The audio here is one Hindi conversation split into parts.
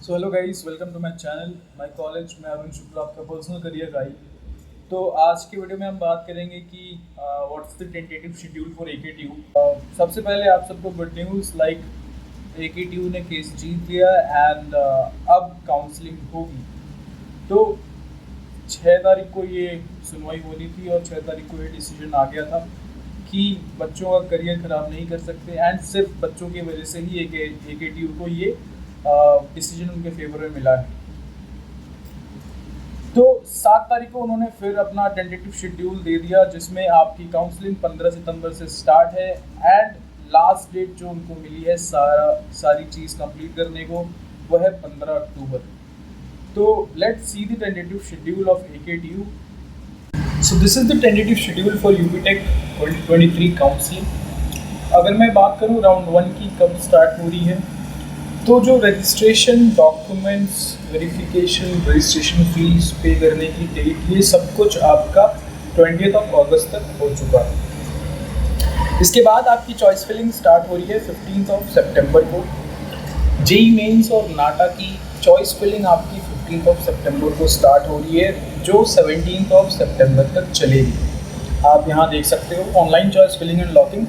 So hello guys, welcome to my channel my college. मैं अरुण शुक्ला, आपका पर्सनल करियर गाइड। तो आज की वीडियो में हम बात करेंगे कि what's the tentative schedule for AKTU। सबसे पहले आप सबको गुड न्यूज़, लाइक AKTU ने केस जीत लिया एंड अब काउंसलिंग होगी। तो 6 तारीख को ये सुनवाई होनी थी और 6 तारीख को ये डिसीजन आ गया था कि बच्चों का करियर ख़राब नहीं कर सकते एंड सिर्फ बच्चों की वजह से ही AKTU को ये डिसीजन उनके फेवर में मिला है। तो 7 तारीख को उन्होंने फिर अपना टेंटेटिव शेड्यूल दे दिया, जिसमें आपकी काउंसलिंग 15 सितंबर से स्टार्ट है एंड लास्ट डेट जो उनको मिली है सारी चीज़ कंप्लीट करने को, वह है 15 अक्टूबर। तो let's see the tentative schedule of AKTU। So this is the tentative schedule for UPTech 2023 counselling. अगर मैं बात करूँ राउंड 1 की कब स्टार्ट हो रही है, तो जो registration documents, verification, registration fees पे करने की डेट, ये सब कुछ आपका 20 अगस्त तक हो चुका है। इसके बाद आपकी चॉइस फिलिंग स्टार्ट हो रही है 15 सितंबर को। जेईई मेंस और नाटा की चॉइस फिलिंग आपकी 15 सितंबर को स्टार्ट हो रही है, जो 17 सितंबर तक चलेगी। आप यहाँ देख सकते हो online choice filling and locking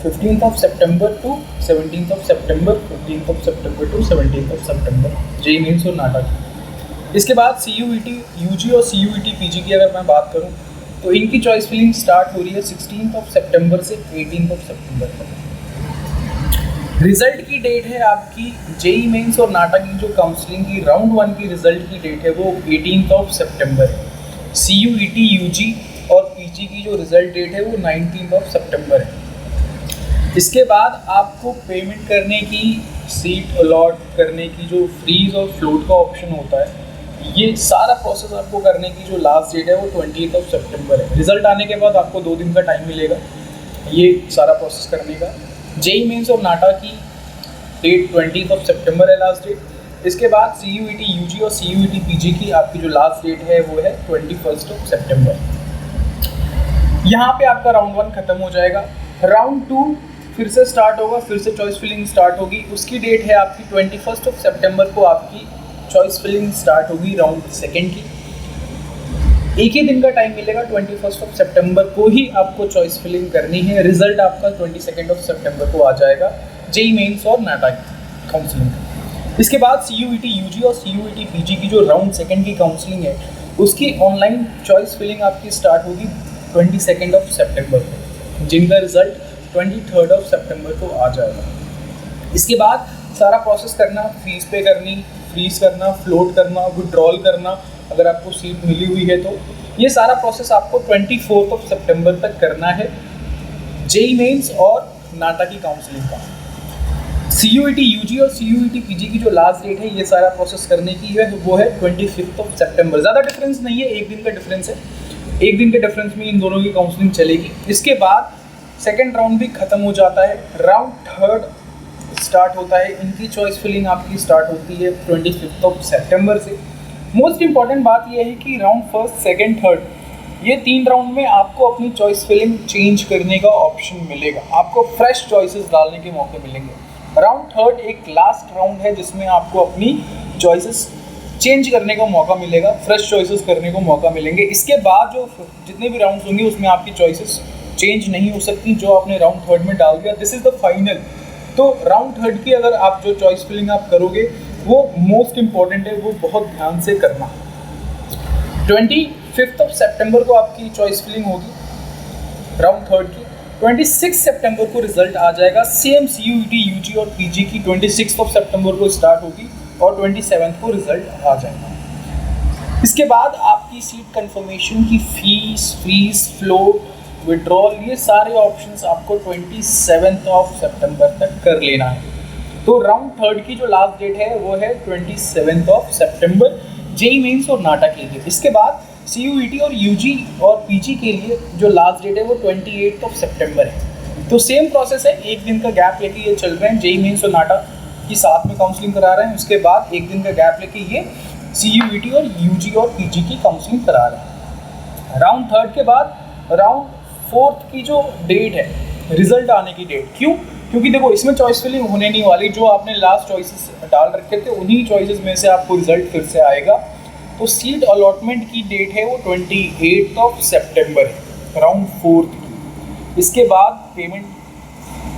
15 सितंबर टू 17 सितंबर, 15 सितंबर टू 17 सितंबर, जेईई मेंस और नाटा की। इसके बाद CUET UG और CUET PG की अगर मैं बात करूं, तो इनकी चॉइस फिलिंग स्टार्ट हो रही है 16 सितंबर से 18 सितंबर तक। रिजल्ट की डेट है आपकी जेईई मेंस और नाटा की जो काउंसलिंग की राउंड 1 की रिजल्ट की डेट है वो 18 सितंबर है। CUET UG और PG की जो रिजल्ट डेट है वो 19 सितंबर है। इसके बाद आपको पेमेंट करने की, सीट अलॉट करने की, जो फ्रीज और फ्लोट का ऑप्शन होता है, ये सारा प्रोसेस आपको करने की जो लास्ट डेट है वो 20 सितंबर है। रिजल्ट आने के बाद आपको 2 दिन का टाइम मिलेगा ये सारा प्रोसेस करने का। जेईई मेंस और नाटा की डेट 20 सितंबर है लास्ट डेट। इसके बाद CUET UG और CUET PG की आपकी जो लास्ट डेट है वो है 21 सितंबर। यहाँ पे आपका राउंड 1 खत्म हो जाएगा। राउंड 2 फिर से स्टार्ट होगा, फिर से चॉइस फिलिंग स्टार्ट होगी। उसकी डेट है आपकी 21 सितंबर को आपकी चॉइस फिलिंग स्टार्ट होगी राउंड 2 की। एक ही दिन का टाइम मिलेगा, 21 सितंबर को ही आपको चॉइस फिलिंग करनी है। रिजल्ट आपका 22 सितंबर को आ जाएगा जेईई मेंस और नाटा की काउंसलिंग। इसके बाद CUET UG और CUET PG की जो राउंड 2 की काउंसलिंग है, उसकी ऑनलाइन चॉइस फिलिंग आपकी स्टार्ट होगी 22 सितंबर को, जिनका रिजल्ट 23 सितंबर को आ जाएगा। इसके बाद सारा प्रोसेस करना, फीस पे करनी, फ्रीज करना, फ्लोट करना, विड्रॉल करना, अगर आपको सीट मिली हुई है तो ये सारा प्रोसेस आपको 24 सितंबर तक करना है जेईई मेंस और नाटा की काउंसलिंग का। CUET UG और CUET PG की जो लास्ट डेट है ये सारा प्रोसेस करने की है वो है 25 सितंबर। ज़्यादा डिफरेंस नहीं है, एक दिन का डिफरेंस है। एक दिन के डिफरेंस में इन दोनों की काउंसलिंग चलेगी। इसके बाद सेकेंड राउंड भी खत्म हो जाता है, राउंड 3 स्टार्ट होता है। इनकी चॉइस फिलिंग आपकी स्टार्ट होती है 25 सितंबर से। मोस्ट इंपॉर्टेंट बात यह है कि राउंड 1, 2, 3 ये 3 राउंड में आपको अपनी चॉइस फिलिंग चेंज करने का ऑप्शन मिलेगा। आपको फ्रेश चॉइसेस डालने के मौके मिलेंगे। राउंड 3 एक लास्ट राउंड है जिसमें आपको अपनी चॉइसेस चेंज करने का मौका मिलेगा, फ्रेश चॉइसेस करने को मौका मिलेंगे। इसके बाद जो जितने भी राउंड्स होंगे उसमें आपकी चॉइसेस चेंज नहीं हो सकती जो आपने राउंड 3 में डाल दिया। This is the final. तो राउंड 3 की अगर आप जो चॉइस फिलिंग आप करोगे वो मोस्ट इंपॉर्टेंट है, वो बहुत ध्यान से करना। 25 सितंबर को आपकी चॉइस फिलिंग होगी राउंड 3 की। 26 सितंबर को रिजल्ट आ जाएगा। सेम CUET UG और PG की 26 सितंबर को स्टार्ट होगी और 27 को रिजल्ट आ जाएगा। इसके बाद आपकी सीट कंफर्मेशन की फीस, फ्लोट, विड्रॉल, ये सारे ऑप्शंस आपको 27 सितंबर तक कर लेना है। तो राउंड 3 की जो लास्ट डेट है वो है 27 सितंबर जेईई मेंस और नाटा के लिए। इसके बाद CUET और UG और PG के लिए जो लास्ट डेट है वो 28 सितंबर है। तो सेम प्रोसेस है, एक दिन का गैप लेके ये चल रहे हैं। जेईई मेंस और नाटा की साथ में काउंसलिंग करा रहे हैं, उसके बाद एक दिन का गैप लेके ये CUET और UG और PG की काउंसलिंग करा रहे हैं। राउंड 3 के बाद राउंड 4 की जो डेट है, रिजल्ट आने की डेट, क्यों? क्योंकि देखो इसमें चॉइस फिलिंग होने नहीं वाली, जो आपने लास्ट चॉइसेस डाल रखे थे उन्हीं चॉइसेस में से आपको रिजल्ट फिर से आएगा। तो सीट अलॉटमेंट की डेट है वो 28 सितंबर है, राउंड 4 की। इसके बाद पेमेंट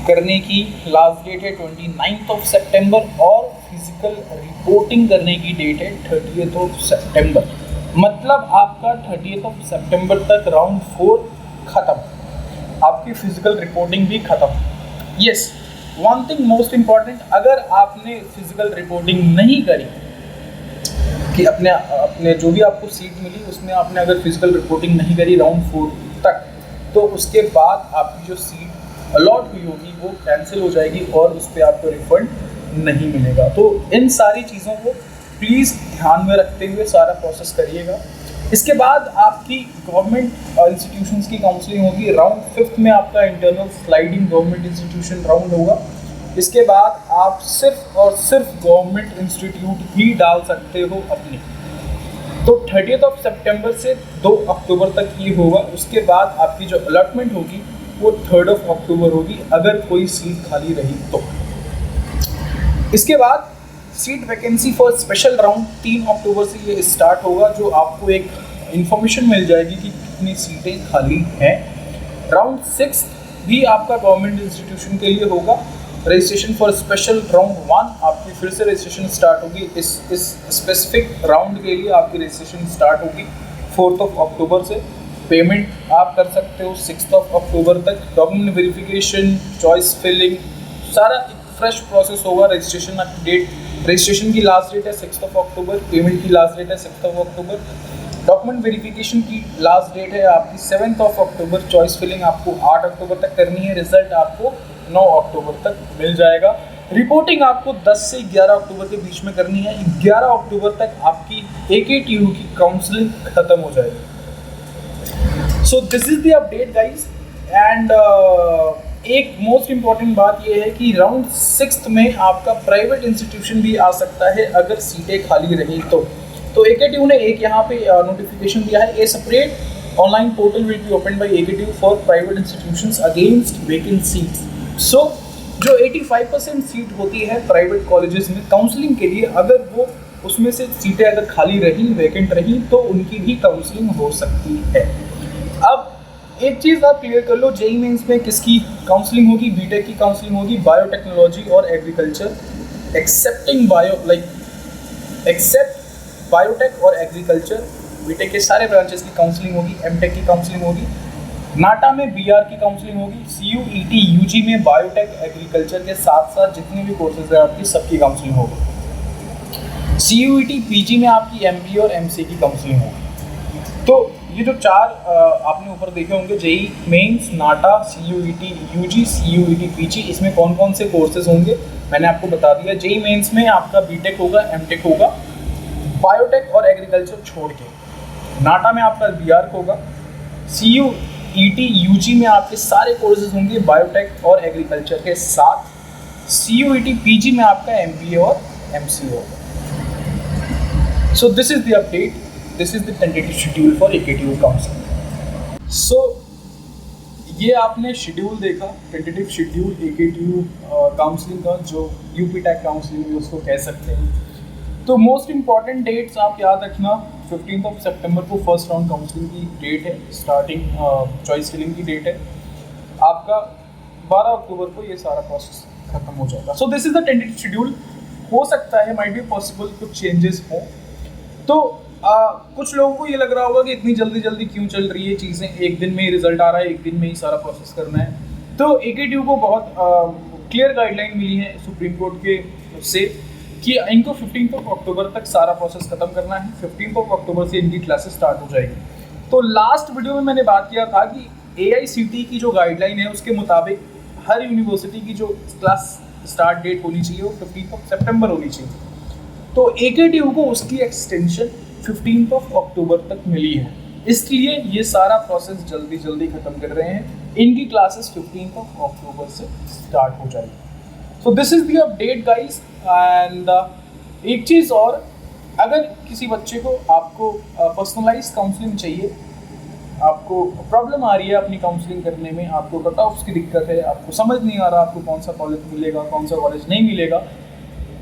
करने की लास्ट डेट है 29 सितंबर और फिजिकल रिपोर्टिंग करने की डेट है 30 सितंबर। मतलब आपका 30 सितंबर तक राउंड 4 खत्म, आपकी फिजिकल रिपोर्टिंग भी खत्म। Yes, one thing most important, अगर आपने फिजिकल रिपोर्टिंग नहीं करी कि अपने जो भी आपको सीट मिली उसमें आपने अगर फिजिकल रिपोर्टिंग नहीं करी राउंड 4 तक, तो उसके बाद आपकी जो सीट अलॉट हुई होगी वो कैंसिल हो जाएगी और उस पर आपको रिफंड नहीं मिलेगा। तो इन सारी चीज़ों को प्लीज़ ध्यान में रखते हुए सारा प्रोसेस करिएगा। इसके बाद आपकी गवर्नमेंट इंस्टीट्यूशंस की काउंसलिंग होगी। राउंड 5 में आपका internal sliding government institution round होगा। इसके बाद आप सिर्फ और सिर्फ गवर्नमेंट इंस्टीट्यूट ही डाल सकते हो अपने। तो 30 सितंबर से 2 अक्टूबर तक ये होगा। उसके बाद आपकी जो अलॉटमेंट होगी वो 3 अक्टूबर होगी, अगर कोई सीट खाली रही तो। इसके बाद seat vacancy for special round 3 अक्टूबर से ये स्टार्ट होगा, जो आपको एक इंफॉर्मेशन मिल जाएगी कि कितनी सीटें खाली हैं। राउंड 6 भी आपका गवर्नमेंट इंस्टीट्यूशन के लिए होगा। रजिस्ट्रेशन फॉर स्पेशल राउंड 1 आपकी फिर से रजिस्ट्रेशन स्टार्ट होगी। इस स्पेसिफिक राउंड के लिए आपकी रजिस्ट्रेशन स्टार्ट होगी 4 अक्टूबर से। पेमेंट आप कर सकते हो 6 अक्टूबर तक। डॉक्यूमेंट वेरिफिकेशन, चॉइस फिलिंग, सारा फ्रेश प्रोसेस होगा। रजिस्ट्रेशन डेट, रजिस्ट्रेशन की लास्ट डेट है 6 अक्टूबर, पेमेंट की लास्ट डेट है 6 अक्टूबर। डॉक्यूमेंट वेरिफिकेशन की लास्ट डेट है आपकी 7 अक्टूबर। चॉइस फिलिंग आपको 8 अक्टूबर तक करनी है। रिजल्ट आपको 9 अक्टूबर तक मिल जाएगा। रिपोर्टिंग आपको 10 से 11 अक्टूबर के बीच में करनी है। 11 अक्टूबर तक आपकी AKTU की काउंसलिंग खत्म हो जाएगी। सो this is the update guys. And एक मोस्ट इम्पॉर्टेंट बात यह है कि राउंड 6 में आपका प्राइवेट इंस्टीट्यूशन भी आ सकता है अगर सीटें खाली रही तो AKTU ने एक यहाँ पे नोटिफिकेशन दिया है, a separate online portal will be open by AKTU for private institutions against vacant seats. So जो 85% सीट होती है प्राइवेट कॉलेजेस में काउंसलिंग के लिए, अगर वो उसमें से सीटें अगर खाली रही, वैकेंट रही, तो उनकी भी काउंसलिंग हो सकती है। अब एक चीज़ आप क्लियर कर लो, जेईई मेंस में किसकी काउंसलिंग होगी? बीटेक की काउंसलिंग होगी, बायोटेक्नोलॉजी और एग्रीकल्चर, एक्सेप्ट बायोटेक और एग्रीकल्चर, बीटेक के सारे ब्रांचेस की काउंसलिंग होगी। एमटेक की काउंसलिंग होगी। नाटा में BR की काउंसलिंग होगी। CUET UG में बायोटेक एग्रीकल्चर के साथ साथ जितने भी कोर्सेज हैं आपकी सबकी काउंसलिंग होगी। CUET PG में आपकी MBA और MCA की काउंसलिंग होगी। तो ये जो 4 आपने ऊपर देखे होंगे, जेईई मेंस, नाटा, CUET UG, CUET PG, इसमें कौन कौन से कोर्सेज होंगे मैंने आपको बता दिया। जेईई मेंस में आपका बीटेक होगा, एमटेक होगा, बायोटेक और एग्रीकल्चर छोड़ के। नाटा में आपका BR होगा। CUET UG में आपके सारे कोर्सेज होंगे बायोटेक और एग्रीकल्चर के साथ। CUET PG में आपका MBA और MCA होगा। So this is the update, this is the tentative schedule for AKTU counselling. So ये आपने शेड्यूल देखा, टेंटेटिव शेड्यूल AKTU काउंसलिंग का, जो यूपी टेक काउंसलिंग भी उसको कह सकते हैं। तो मोस्ट इम्पॉर्टेंट डेट्स आप याद रखना, 15 सितंबर को फर्स्ट राउंड काउंसलिंग की डेट है, स्टार्टिंग चॉइस फिलिंग की डेट है। आपका 12 अक्टूबर को ये सारा प्रोसेस खत्म हो जाएगा। सो this is the tentative schedule. हो सकता है, माइट बी पॉसिबल, कुछ चेंजेस हो। तो कुछ लोगों को ये लग रहा होगा कि इतनी जल्दी जल्दी क्यों चल रही है चीज़ें, एक दिन में ही रिजल्ट आ रहा है, एक दिन में ही सारा प्रोसेस करना है। तो AKTU को बहुत क्लियर गाइडलाइन मिली है सुप्रीम कोर्ट के से कि इनको 15 अक्टूबर तक सारा प्रोसेस खत्म करना है। 15 अक्टूबर से इनकी क्लासेस स्टार्ट हो जाएगी। तो लास्ट वीडियो में मैंने बात किया था कि AICTE की जो गाइडलाइन है उसके मुताबिक हर यूनिवर्सिटी की जो क्लास स्टार्ट डेट होनी चाहिए वो 15 सितंबर होनी चाहिए। तो AKTU को उसकी एक्सटेंशन 15 अक्टूबर तक मिली है, इसलिए ये सारा प्रोसेस जल्दी जल्दी खत्म कर रहे हैं। इनकी क्लासेस 15 अक्टूबर से स्टार्ट हो जाएगी। सो this is the update guys. And एक चीज़ और, अगर किसी बच्चे को आपको पर्सनलाइज काउंसलिंग चाहिए आपको प्रॉब्लम आ रही है अपनी काउंसलिंग करने में, आपको कट ऑफ्स की दिक्कत है, आपको समझ नहीं आ रहा आपको कौन सा कॉलेज मिलेगा, कौन सा कॉलेज नहीं मिलेगा,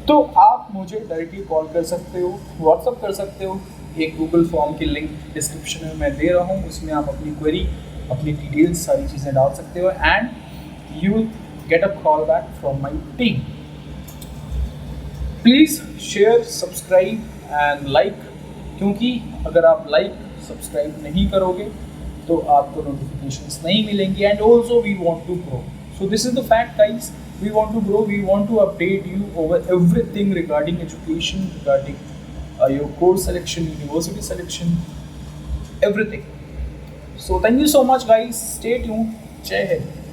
तो आप मुझे डायरेक्टली कॉल कर सकते हो, व्हाट्सअप कर सकते हो। एक गूगल फॉर्म की लिंक डिस्क्रिप्शन में मैं दे रहा हूँ, उसमें आप अपनी क्वेरी, अपनी डिटेल्स, सारी चीज़ें डाल सकते हो and you will get a call back from my team. Please share, subscribe and like, क्योंकि अगर आप लाइक सब्सक्राइब नहीं करोगे तो आपको नोटिफिकेशंस नहीं मिलेंगी and also we want to grow. So this is the fact guys, we want to grow, we want to update you over everything regarding education, regarding your course selection, university selection, everything. So thank you so much guys, stay tuned, jai hind.